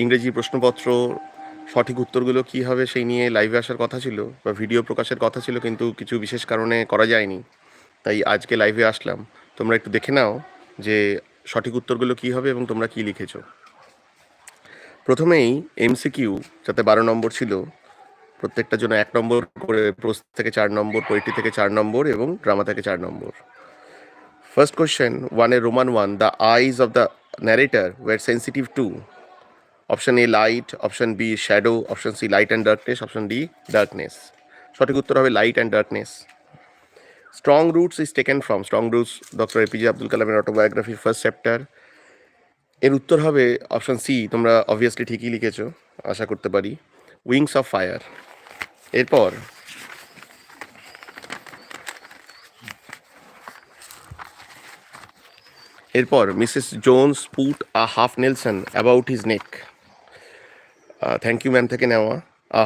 ইংরেজি প্রশ্নপত্র সঠিক উত্তরগুলো কী হবে সেই নিয়ে লাইভে আসার কথা ছিল বা ভিডিও প্রকাশের কথা ছিল, কিন্তু কিছু বিশেষ কারণে করা যায়নি। তাই আজকে লাইভে আসলাম। তোমরা একটু দেখে নাও যে সঠিক উত্তরগুলো কী হবে এবং তোমরা কী লিখেছো। প্রথমেই এমসিকিউ, যাতে 12 নম্বর ছিল, প্রত্যেকটার জন্য 1 নম্বর করে, প্রোজ থেকে 4 নম্বর, পোয়েট্রি থেকে 4 নম্বর এবং ড্রামা থেকে 4 নম্বর। ফার্স্ট কোয়েশ্চেন, ওয়ানে Roman 1, the eyes of the narrator were sensitive to option A light, option B shadow, option C light and darkness, option D darkness. সঠিক উত্তর হবে light and darkness. Strong roots is taken from, strong roots doctor APJ Abdul কালামের অটোবায়োগ্রাফির first chapter. এর উত্তর হবে option C. তোমরা obviously ঠিকই লিখেছো, আশা করতে পারি, উইংস অফ ফায়ার। এরপর Mrs Jones put a half nelson about his neck. Thank you ma'am থেকে নেওয়া।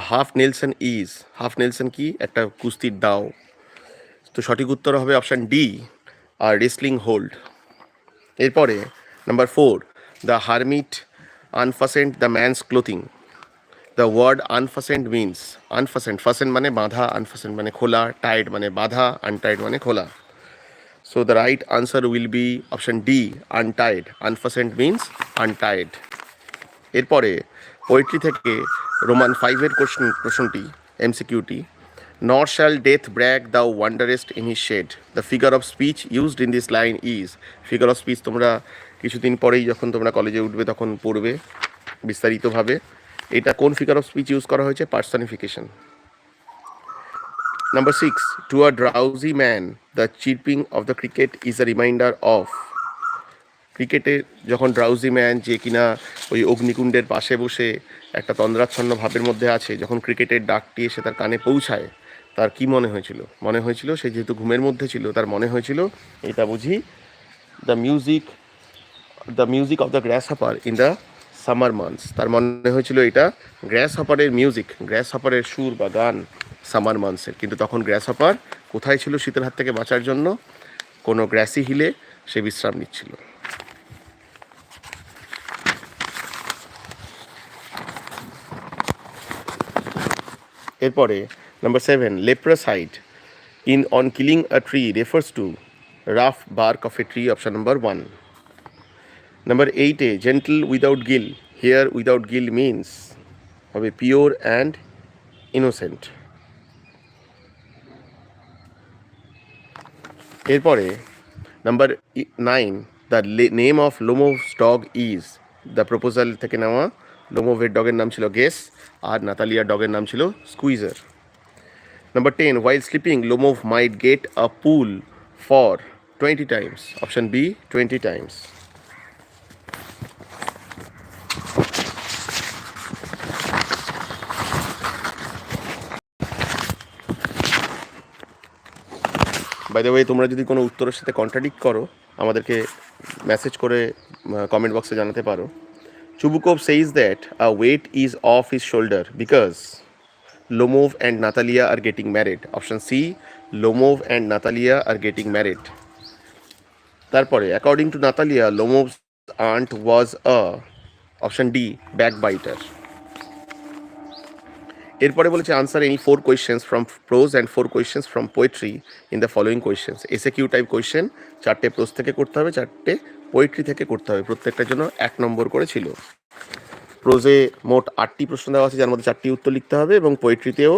Half nelson is, half nelson কি? একটা কুস্তির দাও। তো সঠিক উত্তর হবে অপশান ডি, আর রেসলিং হোল্ড। এরপরে number 4, the hermit unfastened the man's clothing. The word unfastened means, unfastened, fastened মানে বাঁধা, আনফাসেন্ড মানে খোলা, টাইড মানে বাঁধা, আনটাইড মানে খোলা। So the right answer will be option D, untied. Unfastened means untied. এরপরে পোয়েট্রি থেকে রোমান 5-এর প্রশ্নটি, এমসিকিউটি, nor shall death brag thou wanderest in his shade. The figure of speech used in this line is. Figure of speech তোমরা কিছুদিন পরেই যখন তোমরা কলেজে উঠবে তখন পড়বে বিস্তারিতভাবে। এটা কোন ফিগার অফ স্পিচ ইউজ করা হয়েছে? Personification. Number 6, to a drowsy man, the chirping of the cricket is a reminder of. ক্রিকেটে যখন ড্রাউজি ম্যান, যে কিনা ওই অগ্নিকুণ্ডের পাশে বসে একটা তন্দ্রাচ্ছন্ন ভাবের মধ্যে আছে, যখন ক্রিকেটের ডাকটি এসে তার কানে পৌঁছায়, তার কি মনে হয়েছিল? মনে হয়েছিল, সে যেহেতু ঘুমের মধ্যে ছিল, তার মনে হয়েছিল এটা বুঝি the music of the grass hopper in the summer months. তার মনে হয়েছিল এটা গ্রাস হপারের মিউজিক, গ্রাস হপারের সুর বা গান সামার মান্থসের। কিন্তু তখন গ্রাস হপার কোথায় ছিল শীতের হাত থেকে বাঁচার জন্য? কোনো গ্রাসি হিলে সে বিশ্রাম নিচ্ছিল। এরপরে number 7, leprous hide in on killing a tree refers to rough bark of a tree, option number 1। Number 8-এ gentle without guile, hair without guile means হবে পিওর অ্যান্ড ইনোসেন্ট। এরপরে number 9, the name of Lomov's dog is. The proposal থেকে নেওয়া। লোমোভের ডগের নাম ছিল guess, আর নাতালিয়ার ডগের নাম ছিল squeezer. Number 10, while sleeping, Lomov might get a pull for 20 times. Option B, 20 times. By the way, তোমরা যদি কোনো উত্তরের সাথে কন্ট্রাডিক্ট করো, আমাদেরকে মেসেজ করে কমেন্ট বক্সে জানাতে পারো। Chubukov says that a weight is off his shoulder because Lomov and Natalia are getting married. Option C, Lomov and Natalia are getting married. তারপরে according to Natalia, Lomov's aunt was a, option D, backbiter. এরপরে বলেছে answer any 4 questions from prose and 4 questions from poetry in the following questions. SAQ type question, 4টে prose থেকে করতে হবে, 4টে poetry থেকে করতে হবে। প্রত্যেকটার জন্য 1 নম্বর করে ছিল। প্রোজে মোট 8টি প্রশ্ন দেওয়া আছে, যার মধ্যে 4টি উত্তর লিখতে হবে, এবং পোয়েট্রিতেও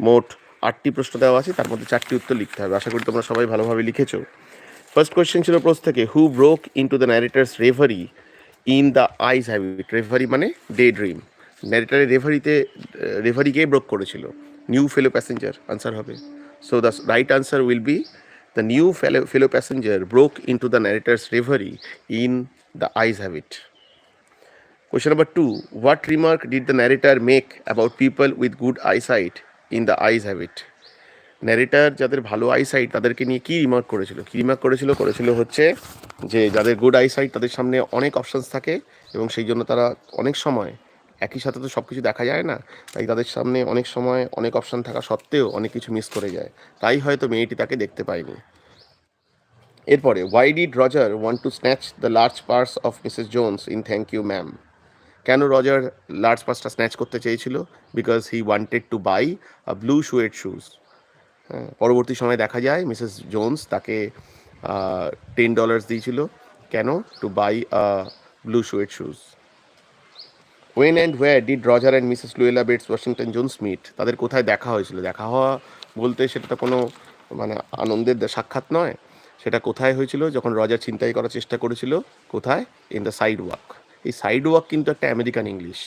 মোট 8টি প্রশ্ন দেওয়া আছে, তার মধ্যে 4টি উত্তর লিখতে হবে। আশা করি তোমরা সবাই ভালোভাবে লিখেছো। ফার্স্ট কোয়েশ্চেন ছিল প্রোজ থেকে, who broke into the narrator's reverie in the eyes have it. Reverie মানে ডে ড্রিম। ন্যারেটারের রেভারি কে ব্রোক করেছিল? নিউ ফেলো প্যাসেঞ্জার আনসার হবে। So the right answer will be the new fellow passenger broke into the narrator's reverie in the eyes have it. Question number 2, what remark did the narrator make about people with good eyesight in the eyes habit? Narrator যাদের ভালো eyesight তাদেরকে নিয়ে কী remark করেছিল? করেছিল হচ্ছে যে যাদের good eyesight তাদের সামনে অনেক অপশানস থাকে, এবং সেই জন্য তারা অনেক সময়, একই সাথে তো সব কিছু দেখা যায় না, তাই তাদের সামনে অনেক সময় অনেক অপশান থাকা সত্ত্বেও অনেক কিছু মিস করে যায়, তাই হয়তো মেয়েটি তাকে দেখতে পায়নি। এরপরে, why did Roger want to snatch the large purse of Mrs Jones in thank you ma'am? কেন রজার লার্জ পাসটা স্ন্যাচ করতে চেয়েছিল? Because he wanted to buy a blue suede shoes. পরবর্তী সময় দেখা যায় মিসেস জোন্স তাকে $10 দিয়েছিল। কেন? To buy a blue suede shoes. When and where did Roger and Mrs Luella Bates Washington Jones meet? তাদের কোথায় দেখা হয়েছিল? দেখা হওয়া বলতে সেটা তো কোনো মানে আনন্দের সাক্ষাৎ নয়। সেটা কোথায় হয়েছিল? যখন রজার ছিনতাই করার চেষ্টা করেছিল। কোথায়? In the side walk. এই সাইড ওয়াক কিন্তু একটা আমেরিকান ইংলিশ,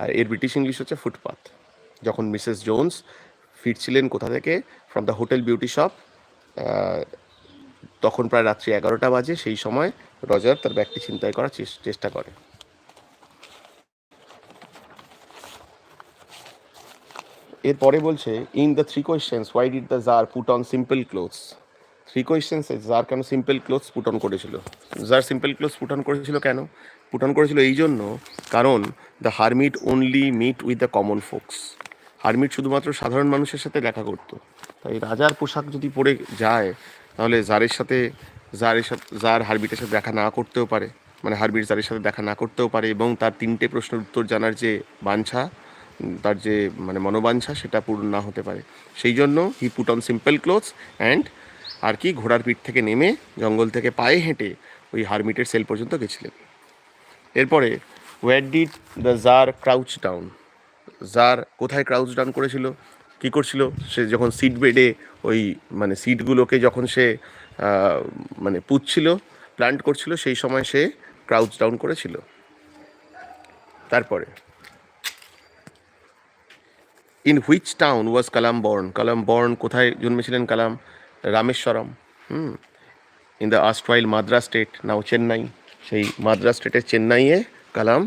আর এর ব্রিটিশ ইংলিশ হচ্ছে ফুটপাথ। যখন মিসেস জোন্স ফিরছিলেন কোথা থেকে? From the hotel beauty shop, তখন প্রায় রাত্রি 11টা বাজে। সেই সময় রজার তার ব্যাগটি ছিনতাই করার চেষ্টা করে। এরপরে বলছে in the 3 questions why did the tsar put on simple clothes? 3 কোয়েশ্চেন্সে জার কেন সিম্পল ক্লোথস পুট অন করেছিল? Tsar simple clothes put on করেছিল কেন? পুট অন করেছিল এই জন্য, কারণ the hermit only meet with the common folks. হারমিট শুধুমাত্র সাধারণ মানুষের সাথে দেখা করতো। তাই রাজার পোশাক যদি পরে যায় তাহলে জার হারমিটের সাথে দেখা না করতেও পারে, মানে হারমিট জারের সাথে দেখা না করতেও পারে, এবং তার 3টে প্রশ্নের উত্তর জানার যে বাঞ্ছা, তার যে মানে মনোবাঞ্ছা, সেটা পূর্ণ না হতে পারে। সেই জন্য he put on simple clothes and আর কি ঘোড়ার পিঠ থেকে নেমে জঙ্গল থেকে পায়ে হেঁটে ওই হারমিটের সেল পর্যন্ত গেছিলেন। এরপরে where did the czar crouch down? Czar কোথায় ক্রাউচ ডাউন করেছিল? কী করছিল? সে যখন সিট বেডে ওই মানে সিটগুলোকে যখন সে মানে পুঁতছিল, প্ল্যান্ট করছিল, সেই সময় সে ক্রাউচ ডাউন করেছিল। তারপরে in which town was Kalam born? Kalam born কোথায় জন্মেছিলেন Kalam? Rameswaram. In the erstwhile Madras state, now Chennai. সেই মাদ্রাস স্টেটের চেন্নাইয়ে কালাম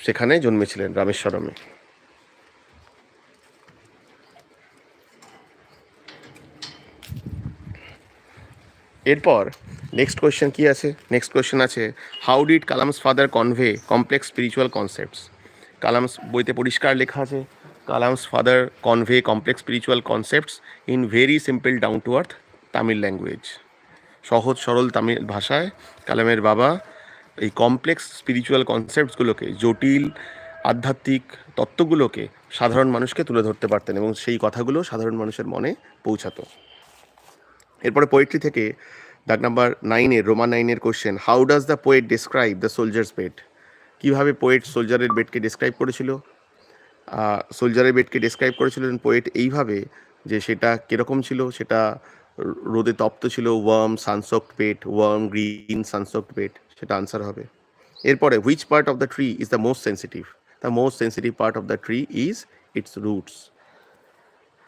সেখানে জন্মেছিলেন, রামেশ্বরমে। এরপর নেক্সট কোয়েশ্চেন কী আছে? নেক্সট কোয়েশ্চেন আছে how did Kalam's father convey complex spiritual concepts? Kalam's বইতে পরিষ্কার লেখা আছে Kalam's father convey complex spiritual concepts in very simple down to earth Tamil language. সহজ সরল তামিল ভাষায় কালামের বাবা এই কমপ্লেক্স স্পিরিচুয়াল কনসেপ্টসগুলোকে, জটিল আধ্যাত্মিক তত্ত্বগুলোকে সাধারণ মানুষকে তুলে ধরতে পারতেন এবং সেই কথাগুলো সাধারণ মানুষের মনে পৌঁছাতো। এরপরে পোয়েট্রি থেকে দাগ নাম্বার 9-এর রোমান 9-এর question how does the poet describe the soldiers bed? কীভাবে পোয়েট সোলজারের বেডকে ডিসক্রাইব করেছিল? সোলজারের বেডকে ডিসক্রাইব করেছিলেন পোয়েট এইভাবে যে সেটা কীরকম ছিল, সেটা রোদে তপ্ত ছিল, warm sunsoaked bed, warm green sunsoaked bed, সেটা আনসার হবে। এরপরে which part of the tree is the most sensitive? The most sensitive part of the tree is its roots.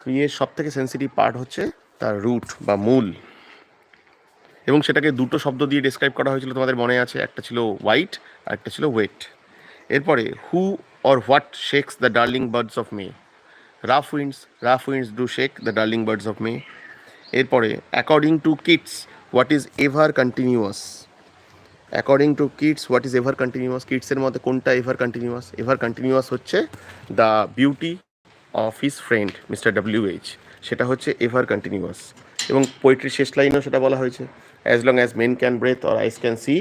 ট্রিয়ের সব থেকে সেন্সিটিভ পার্ট হচ্ছে তার রুট বা মূল, এবং সেটাকে দুটো শব্দ দিয়ে ডিসক্রাইব করা হয়েছিল, তোমাদের মনে আছে? একটা ছিল হোয়াইট আর একটা ছিল ওয়েট। এরপরে who or what shakes the darling birds of May? Rough winds do shake the darling birds of May. এরপরে according to kids what is ever continuous? According to kids what is ever continuous? কিডসের মধ্যে কোনটা ever continuous? Ever continuous হচ্ছে the beauty of his friend mister WH, সেটা হচ্ছে ever continuous. এবং পোয়েট্রির শেষ লাইনেও সেটা বলা হয়েছে as long as men can breathe or eyes can see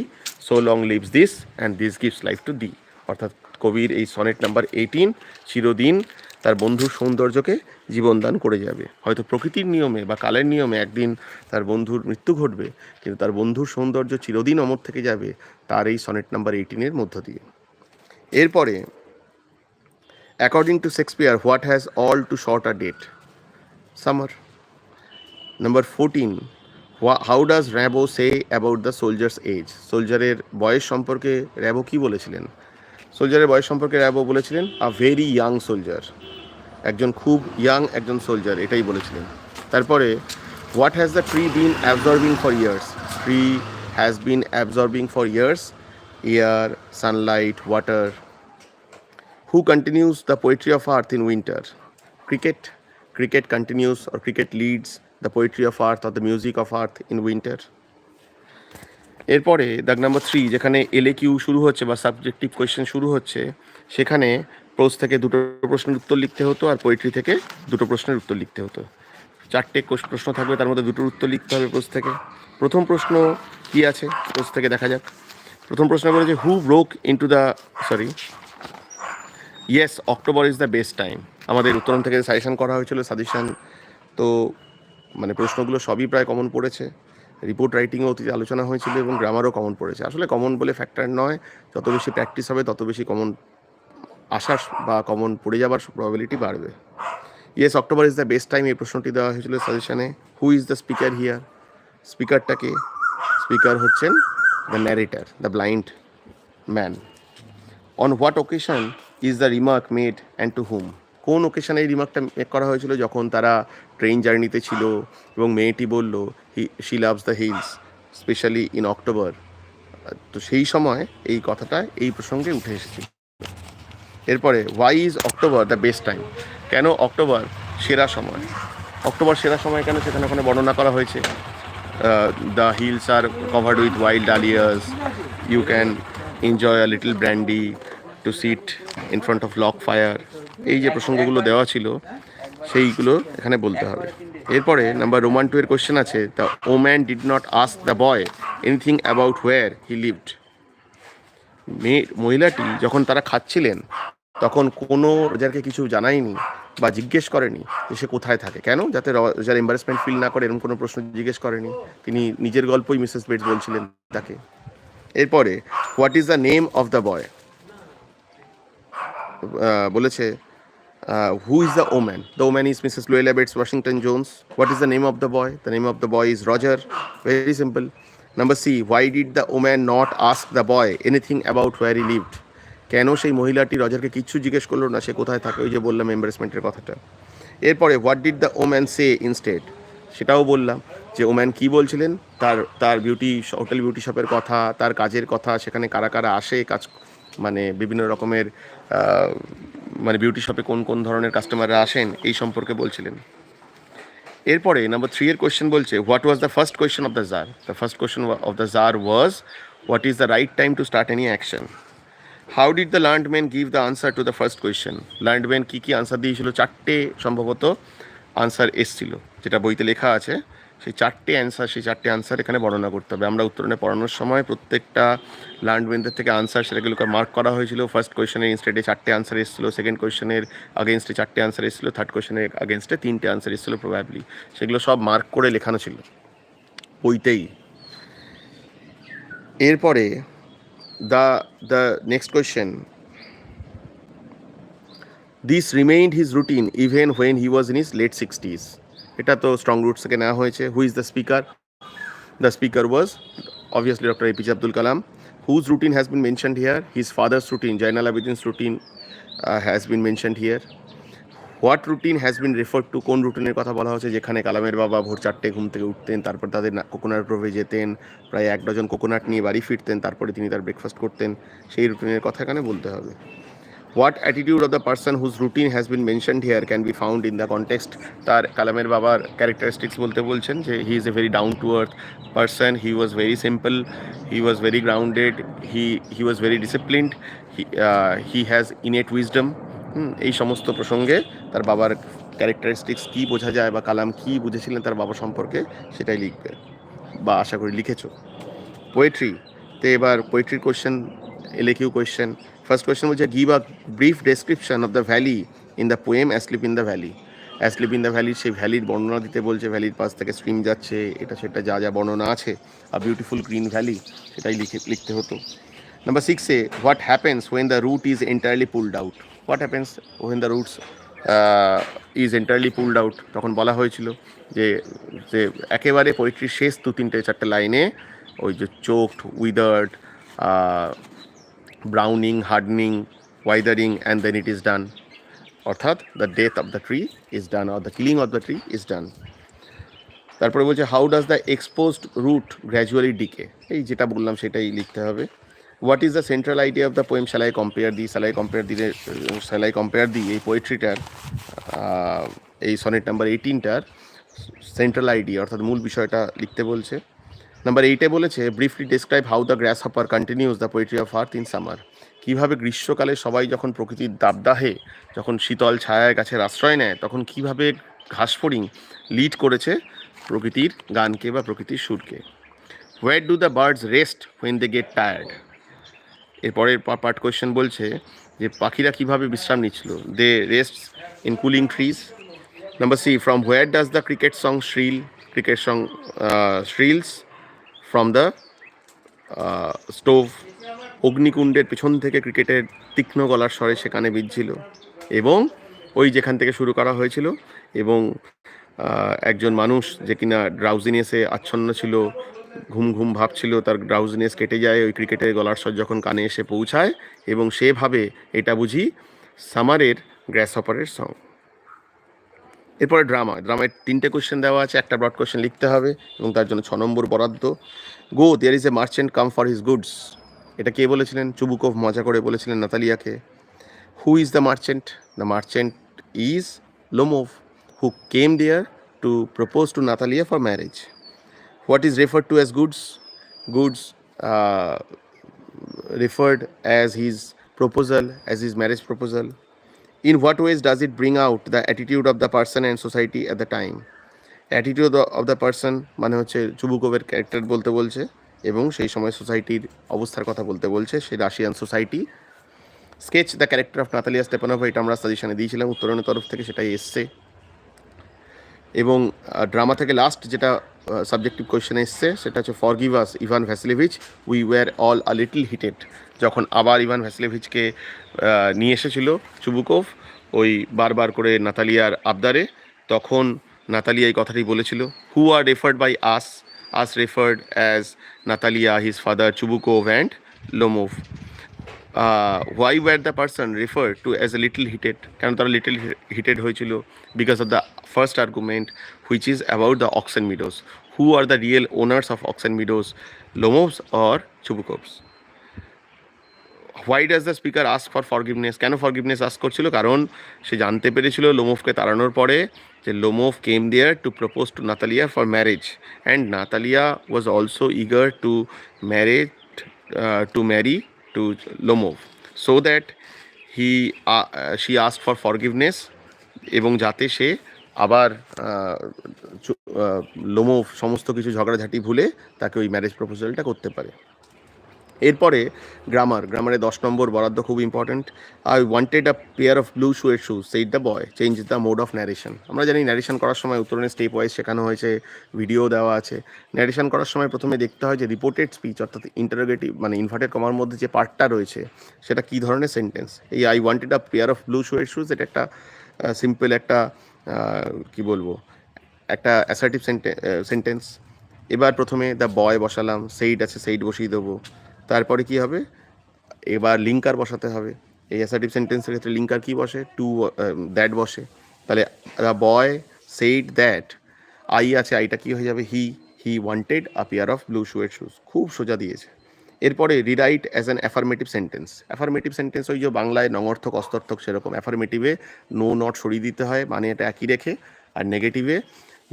so long lives this and this gives life to thee. অর্থাৎ কবির এই সনেট নাম্বার 18 চিরদিন তার বন্ধুর সৌন্দর্যকে জীবনদান করে যাবে। হয়তো প্রকৃতির নিয়মে বা কালের নিয়মে একদিন তার বন্ধুর মৃত্যু ঘটবে, কিন্তু তার বন্ধুর সৌন্দর্য চিরদিন অমর থেকে যাবে তার এই সনেট নাম্বার 18-এর মধ্য দিয়ে। এরপরে according to Shakespeare what has all too short a date? Summer. Number 14 how does র্যাবো say about the soldiers age? সোলজারের বয়স সম্পর্কে র্যাবো কী বলেছিলেন? সোলজারের বয়স সম্পর্কে র্যাবো বলেছিলেন আ ভেরি ইয়াং সোলজার, একজন খুব ইয়াং একজন সোলজার, এটাই বলেছিলেন। তারপরে what has the tree been absorbing for years? Tree has been absorbing for years air, sunlight, water. Who continues the poetry of earth in winter? Cricket continues or cricket leads the poetry of earth or the music of earth in winter. এরপরে দাগ number 3 যেখানে LAQ শুরু হচ্ছে বা subjective question শুরু হচ্ছে, সেখানে pros থেকে দুটো প্রশ্নের উত্তর লিখতে হতো আর পোয়েট্রি থেকে দুটো প্রশ্নের উত্তর লিখতে হতো। 4টে প্রশ্ন থাকবে, তার মধ্যে দুটোর উত্তর লিখতে হবে প্রোজ থেকে। প্রথম প্রশ্ন কি আছে প্রোজ থেকে দেখা যাক। প্রথম প্রশ্ন বলেছে who broke into the yes October is the best time. আমাদের উত্তরণ থেকে সাজেশন করা হয়েছিল সাজেশন, তো মানে প্রশ্নগুলো সবই প্রায় কমন পড়েছে। রিপোর্ট রাইটিংও অতীতে আলোচনা হয়েছিল এবং গ্রামারও কমন পড়েছে। আসলে কমন বলে ফ্যাক্টর নয়, যত বেশি প্র্যাকটিস হবে তত বেশি কমন আসার বা কমন পড়ে যাবার প্রবাবিলিটি বাড়বে। Yes October is the best time, এই প্রশ্নটি দেওয়া হয়েছিল সাজেশনে। Who is the speaker here? স্পিকারটাকে, স্পিকার হচ্ছেন the narrator, the blind man. On what occasion is the remark made and to whom? কোন ওকেশনে এই রিমার্কটা মেক করা হয়েছিল? যখন তারা ট্রেন জার্নিতে ছিল এবং মেয়েটি বলল she loves the hills specially in October, তো সেই সময় এই কথাটা এই প্রসঙ্গে উঠে এসেছিল। এরপরে why is October the best time? কেন অক্টোবর সেরা সময়? অক্টোবর সেরা সময় কেন সেখানে ওখানে বর্ণনা করা হয়েছে। The hills are covered with wild dahlias, you can enjoy a little brandy to sit in front of log fire, এই যে প্রসঙ্গগুলো দেওয়া ছিল সেইগুলো এখানে বলতে হবে। এরপরে নাম্বার রোমান 2 এর কোশ্চেন আছে, the woman did not ask the boy anything about where he lived. মহিলাটি যখন তারা খাচ্ছিলেন তখন কোনো রোজারকে কিছু জানায়নি বা জিজ্ঞেস করেনি যে সে কোথায় থাকে। কেন? যাতে রোজার এম্বারেসমেন্ট ফিল না করে এরকম কোনো প্রশ্ন জিজ্ঞেস করেনি। তিনি নিজের গল্পই মিসেস বেটস বলছিলেন তাকে। এরপরে what is the name of the boy? বলেছে who is the woman? The woman is Mrs Luella Bates Washington Jones. What is the name of the boy? The name of the boy is Roger. Very simple. Number C, why did the woman not ask the boy anything about where he lived? কেন সেই মহিলাটি রজারকে কিচ্ছু জিজ্ঞেস করলো না সে কোথায় থাকে, ওই যে বললাম এম্বারেসমেন্টের কথাটা। এরপরে what did the woman say instead? সেটাও বললাম যে ওম্যান কী বলছিলেন, তার হোটেল বিউটি শপের কথা, তার কাজের কথা, সেখানে কারা কারা আসে কাজ, মানে বিভিন্ন রকমের মানে বিউটি শপে কোন কোন ধরনের কাস্টমাররা আসেন এই সম্পর্কে বলছিলেন। এরপরে নাম্বার 3 এর কোয়েশ্চেন বলছে what was the first question of the czar? The first question of the czar was what is the right time to start any action? How did the learned man give the answer to the first question? Learned man কী কী আনসার দিয়েছিল? 4টে সম্ভবত answer এসছিল, যেটা বইতে লেখা আছে। সেই 4টে আনসার এখানে বর্ণনা করতে হবে। আমরা উত্তরণে পড়ানোর সময় প্রত্যেকটা লার্নড ম্যানদের থেকে আনসার সেটাগুলোকে মার্ক করা হয়েছিল। ফার্স্ট কোয়েশ্চেনের ইনস্টেডে 4টে আনসার এসেছিলো, সেকেন্ড কোয়েশ্চেনের আগেনস্টে 4টে আনসার এসেছিলো, থার্ড কোয়েশ্চেনের আগেনস্টে 3টে আনসার এসেছিলো প্রবাবলি। সেগুলো সব মার্ক করে লেখানো ছিল বইতেই। এরপরে the next question, this remained his routine even when he was in his late 60s. এটা তো স্ট্রং রুটস থেকে নেওয়া হয়েছে। হু is the speaker? The speaker was obviously Dr. APJ Abdul Kalam. Whose routine has been mentioned here? His father's routine, Jainal Abidin's routine has been mentioned here. What routine has bin referred to? কোন রুটিনের কথা বলা হচ্ছে যেখানে কালামের বাবা ভোর 4টে ঘুম থেকে উঠতেন, তারপর তাদের কোকোনাট গ্রোভে যেতেন, প্রায় 1 ডজন কোকোনাট নিয়ে বাড়ি ফিরতেন, তারপরে তিনি তার ব্রেকফাস্ট করতেন, সেই রুটিনের কথা এখানে বলতে হবে। What attitude of the person whose routine has been mentioned here can be found in the context? তার কালামের বাবার ক্যারেক্টারিস্টিক্স বলতে বলছেন যে he is a very down to earth person, he was very simple, he was very grounded, he was very disciplined, he has innate wisdom. এই সমস্ত প্রসঙ্গে তার বাবার ক্যারেক্টারিস্টিক্স কী বোঝা যায় বা কালাম কী বুঝেছিলেন তার বাবা সম্পর্কে সেটাই লিখবে, বা আশা করি লিখেছো। পোয়েট্রিতে এবার পোয়েট্রির question, LAQ question. First question বলছে give a brief description of the valley in the poem asleep in the valley. Asleep in the ভ্যালির সেই ভ্যালির বর্ণনা দিতে বলছে, ভ্যালির পাশ থেকে স্ট্রিম যাচ্ছে, এটা সেটা যা যা বর্ণনা আছে, আ বিউটিফুল গ্রিন ভ্যালি, সেটাই লিখতে হতো। নাম্বার 6-এ what happens when the root is entirely pulled out? What happens when the roots is entirely pulled out? তখন বলা হয়েছিল যে একেবারে পোয়েট্রির শেষ 2-3-4 লাইনে ওই যে choked, withered, browning, hardening, withering and then it is done, অর্থাৎ the death of the tree is done or the killing of the tree is done. তারপরে বলছে how does the exposed root gradually decay? এই যেটা বললাম সেটাই লিখতে হবে। What is the central idea of the poem shall I compare thee? এই পোয়েট্রিটার এই সনেট নাম্বার 18টার সেন্ট্রাল আইডিয়া অর্থাৎ মূল বিষয়টা লিখতে বলছে। নাম্বার 8-এ বলেছে briefly describe how the grass hopper continues the poetry of earth in summer. কীভাবে গ্রীষ্মকালে সবাই যখন প্রকৃতির দাবদাহে, যখন শীতল ছায়ায় গাছের আশ্রয় নেয়, তখন কীভাবে ঘাসফড়িং লিড করেছে প্রকৃতির গানকে বা প্রকৃতির সুরকে। Where do the birds rest when they get tired? এরপরের পার্ট কোয়েশ্চেন বলছে যে পাখিরা কিভাবে বিশ্রাম নিচ্ছিল। They rest in cooling trees. Number C, from where does the cricket song shrill, cricket song shrills from the stove. অগ্নিকুণ্ডের পেছন থেকে ক্রিকেটের তীক্ষ্ণ গলার স্বরে সেখানে বিজছিল, এবং ওই যেখান থেকে শুরু করা হয়েছিল, এবং একজন মানুষ যে কিনা ড্রাউজিনেসে আচ্ছন্ন ছিল, ঘুম ঘুম ভাব ছিল, তার ড্রাউজিনেস কেটে যায় ওই ক্রিকেটের গলার স্বর যখন কানে এসে পৌঁছায়, এবং সেভাবে এটা বুঝি সামারের গ্রাসহপারের সং। এরপরে ড্রামায় 3টে কোয়েশ্চেন দেওয়া আছে, একটা ব্রড কোয়েশ্চেন লিখতে হবে এবং তার জন্য 6 নম্বর বরাদ্দ। Go there is a merchant come for his goods. এটা কে বলেছিলেন? চুবুকভ মজা করে বলেছিলেন নাতালিয়াকে। Who is the merchant? The merchant is Lomov, who came there to propose to Natalia for marriage. What is referred to as goods? Goods referred as his proposal, as his marriage proposal. In what ways does it bring out the attitude of the person and society at the time? Attitude of the person মানে হচ্ছে চুবুকোভের character বলতে বলছে, এবং সেই সময় সোসাইটির অবস্থার কথা বলতে বলছে, সেই Russian society. Sketch the character of Natalia Stepanova, এটা আমরা সাজেশনে দিয়েছিলাম উত্তরণের তরফ থেকে, সেটাই এসছে। এবং ড্রামা থেকে লাস্ট যেটা সাবজেক্টিভ কোয়েশ্চেন এসছে সেটা হচ্ছে forgive us Ivan Vassilevitch, we were all a little heated. যখন আবার ইভান ভ্যাসিলেভিচকে নিয়ে এসেছিল চুবুকোভ ওই বারবার করে নাতালিয়ার আবদারে, তখন নাতালিয়া এই কথাটি বলেছিল, who are referred by us referred as Natalia, his father Chubukov and Lomov. Why were the person referred to as a little heated, কেন তারা লিটল হিটেড হয়েছিল? Because of the first argument which is about the oxen meadows. Who are the real owners of oxen meadows, Lomovs or Chubukovs? Why does the speaker ask for forgiveness? কেন forgiveness ask করছিল? কারণ সে জানতে পেরেছিল লোমোভকে তাড়ানোর পরে যে Lomov came there to propose to Natalia for marriage, and Natalia was also eager to marry to Lomov, so that she asked for forgiveness, এবং যাতে সে আবার লোমোভ সমস্ত কিছু ঝগড়াঝাটি ভুলে তাকে ওই ম্যারেজ প্রপোজালটা করতে পারে। এরপরে গ্রামারে 10 নম্বর বরাদ্দ খুব important. I wanted a pair of blue suede shoes, said the boy, change the mode of narration. আমরা জানি ন্যারেশন করার সময় উত্তরণের স্টেপ ওয়াইজ শেখানো হয়েছে, ভিডিও দেওয়া আছে। ন্যারেশন করার সময় প্রথমে দেখতে হয় যে রিপোর্টেড স্পিচ, অর্থাৎ ইন্টারোগেটিভ মানে ইনভার্টেড কমার মধ্যে যে পার্টটা রয়েছে সেটা কী ধরনের সেন্টেন্স। এই I wanted a pair of blue suede shoes, এটা একটা সিম্পল একটা কি বলবো, একটা অ্যাসার্টিভ সেন্টেন্স। এবার প্রথমে দ্য বয় বসালাম, সেইড আছে, সেইড বসিয়ে দেবো। তারপরে কি হবে? এবার লিঙ্কার বসাতে হবে। এই অ্যাসার্টিভ সেন্টেন্সের ক্ষেত্রে লিঙ্কার কি বসে? টু দ্যাট বসে। তাহলে the boy said that, I আছে, আইটা কি হয়ে যাবে? He wanted a pair of blue suede shoes. খুব সোজা দিয়েছে। এরপরে rewrite as an affirmative sentence. Affirmative sentence ওই যে বাংলায় নঙর্থক অস্তর্থক সেরকম। অ্যাফার্মেটিভে নো নট সরিয়ে দিতে হয়, মানে এটা একই রেখে, আর নেগেটিভে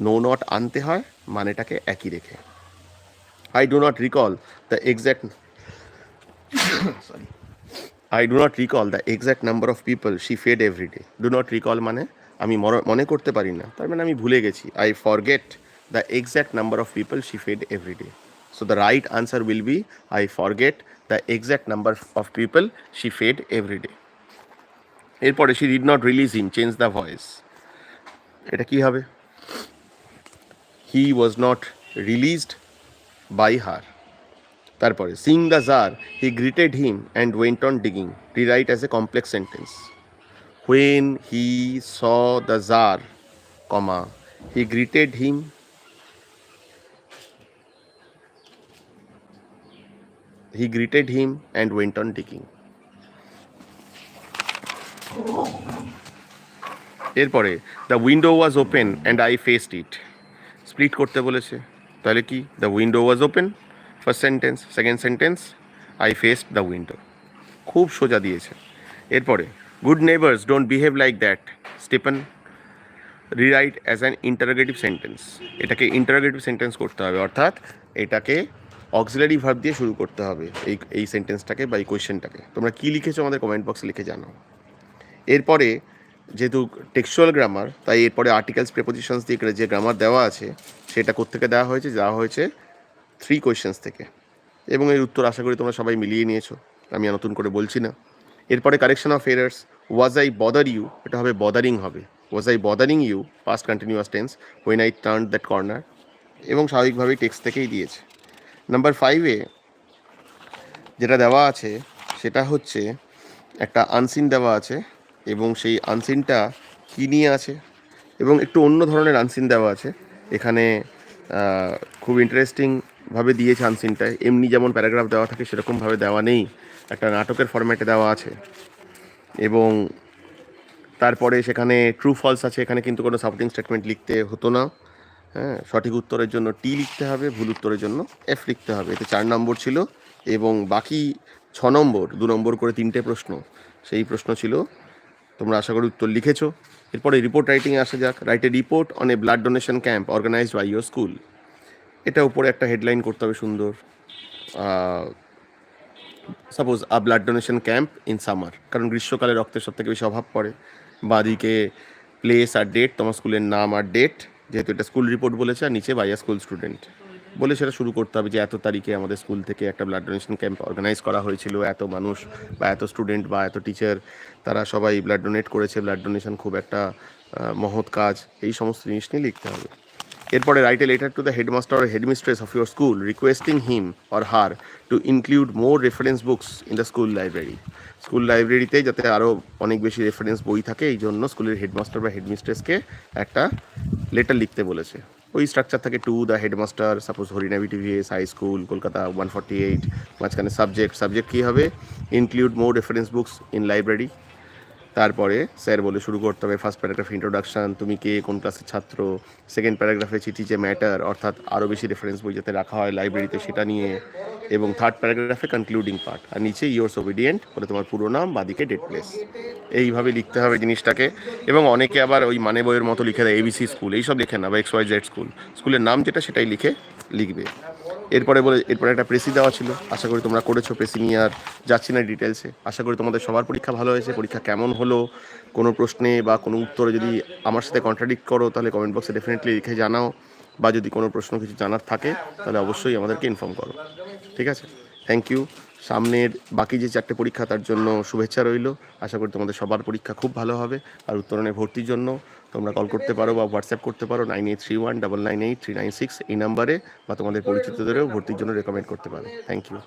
নো নট আনতে হয়, মানেটাকে একই রেখে। I do not recall the exact number of people she fed every day. Do not recall মানে আমি মনে করতে পারি না, তার মানে আমি ভুলে গেছি। I forget the exact number of people she fed every day. So the right answer will be I forget the exact number of people she fed every day. এরপরে she did not release him, change the voice. এটা কি হবে? He was not released by her. তারপরে seeing the Tsar, he greeted him and went on digging. Rewrite as a complex sentence. When he saw the Tsar, comma, he greeted him and went on digging. এরপরে the window was open and I faced it. Split করতে বলেছে, তাহলে কি? the window was open, first sentence, second sentence I faced the window. খুব সোজা দিয়েছে। এরপরে good neighbours don't behave like that, Stephen. Rewrite as an interrogative sentence. এটাকে interrogative sentence করতে হবে, অর্থাৎ এটাকে অক্সিলারি ভার্ব দিয়ে শুরু করতে হবে এই সেন্টেন্সটাকে বা এই কোয়েশ্চেনটাকে। তোমরা কী লিখেছো আমাদের কমেন্ট বক্সে লিখে জানাও। এরপরে যেহেতু টেক্সচুয়াল গ্রামার, তাই এরপরে আর্টিকেলস প্রেপোজিশনস দিয়ে যে গ্রামার দেওয়া আছে সেটা কোত্থেকে দেওয়া হয়েছে? 3 কোয়েশ্চেন্স থেকে, এবং এর উত্তর আশা করি তোমরা সবাই মিলিয়ে নিয়েছো। আমি আর নতুন করে বলছি না। এরপরে correction of errors, was I bother you, এটা হবে বদারিং হবে। Was I bothering you, past continuous tense, when I turn that corner, এবং স্বাভাবিকভাবেই টেক্সট থেকেই দিয়েছে। নাম্বার 5-এ যেটা দেওয়া আছে সেটা হচ্ছে একটা আনসিন দেওয়া আছে, এবং সেই আনসিনটা কী নিয়ে আছে, এবং একটু অন্য ধরনের আনসিন দেওয়া আছে এখানে। খুব ইন্টারেস্টিংভাবে দিয়েছে আনসিনটায়, এমনি যেমন প্যারাগ্রাফ দেওয়া থাকে সেরকমভাবে দেওয়া নেই, একটা নাটকের ফরম্যাটে দেওয়া আছে। এবং তারপরে সেখানে ট্রু ফলস আছে, এখানে কিন্তু কোনো সাপোর্টিং স্টেটমেন্ট লিখতে হতো না। হ্যাঁ, সঠিক উত্তরের জন্য টি লিখতে হবে, ভুল উত্তরের জন্য এফ লিখতে হবে। এতে 4 নম্বর ছিল, এবং বাকি 6 নম্বর, 2 নম্বর করে 3টে প্রশ্ন, সেই প্রশ্ন ছিল। তোমরা আশা করি উত্তর লিখেছো। এরপরে রিপোর্ট রাইটিংয়ে আসা যাক। Write a report on a blood donation camp organised by your school. এটা উপরে একটা হেডলাইন করতে হবে সুন্দর, suppose a blood donation camp in summer, কারণ গ্রীষ্মকালে রক্তের সব থেকে বেশি অভাব পড়ে। বাঁদিকে প্লেস আর ডেট, তোমার স্কুলের নাম আর ডেট, যেহেতু এটা স্কুল রিপোর্ট বলেছে, আর নিচে বাই আ স্কুল স্টুডেন্ট বলে সেটা শুরু করতে হবে যে এত তারিখে আমাদের স্কুল থেকে একটা ব্লাড ডোনেশন ক্যাম্প অর্গানাইজ করা হয়েছিল, এত মানুষ বা এত স্টুডেন্ট বা এত টিচার তারা সবাই ব্লাড ডোনেট করেছে, ব্লাড ডোনেশন খুব একটা মহৎ কাজ, এই সমস্ত জিনিস নিয়ে লিখতে হবে। এরপরে write a letter to the headmaster or headmistress of your school requesting him or her to include more reference books in the school library. School লাইব্রেরিতে যাতে আরও অনেক বেশি রেফারেন্স বই থাকে, এই জন্য স্কুলের হেডমাস্টার বা হেডমিস্ট্রেসকে একটা লেটার লিখতে বলেছে। ওই স্ট্রাকচার থাকে, to the headmaster, suppose Harinavi TVS high school Kolkata 148, মাঝখানে সাবজেক্ট কী হবে, include more reference books in library. তারপরে স্যার বলে শুরু করতে হবে, ফার্স্ট প্যারাগ্রাফ ইন্ট্রোডাকশান, তুমি কে, কোন ক্লাসের ছাত্র। সেকেন্ড প্যারাগ্রাফে চিঠি যে ম্যাটার, অর্থাৎ আরও বেশি রেফারেন্স বই যাতে রাখা হয় লাইব্রেরিতে সেটা নিয়ে। এবং থার্ড প্যারাগ্রাফে কনক্লুডিং পার্ট, আর নিচে ইয়োর্স ওবিডিয়েন্ট বলে তোমার পুরো নাম, বাদিকে ডেট প্লেস। এইভাবে লিখতে হবে জিনিসটাকে। এবং অনেকে আবার ওই মানে বইয়ের মতো লিখে দেয় এবিসি স্কুল, এইসব লিখে না, বা XYZ স্কুল, স্কুলের নাম যেটা সেটাই লিখবে। এরপরে একটা প্রেসি দেওয়া ছিল, আশা করি তোমরা করেছো। প্রেসি নিয়ে আর যাচ্ছি না ডিটেলসে। আশা করি তোমাদের সবার পরীক্ষা ভালো হয়েছে। পরীক্ষা কেমন হলো, কোনো প্রশ্নে বা কোনো উত্তরে যদি আমার সাথে কন্ট্রাডিক্ট করো তাহলে কমেন্ট বক্সে ডেফিনেটলি লিখে জানাও, বা যদি কোনো প্রশ্ন কিছু জানার থাকে তাহলে অবশ্যই আমাদেরকে ইনফর্ম করো। ঠিক আছে, থ্যাংক ইউ। সামনের বাকি যে 4টে পরীক্ষা তার জন্য শুভেচ্ছা রইল। আশা করি তোমাদের সবার পরীক্ষা খুব ভালো হবে। আর উত্তরণে ভর্তির জন্য তোমরা কল করতে পারো বা হোয়াটসঅ্যাপ করতে পারো 9831998396 এই নাম্বারে, বা তোমাদের পরিচিতদেরও ভর্তির জন্য রেকমেন্ড করতে পারো। Thank you.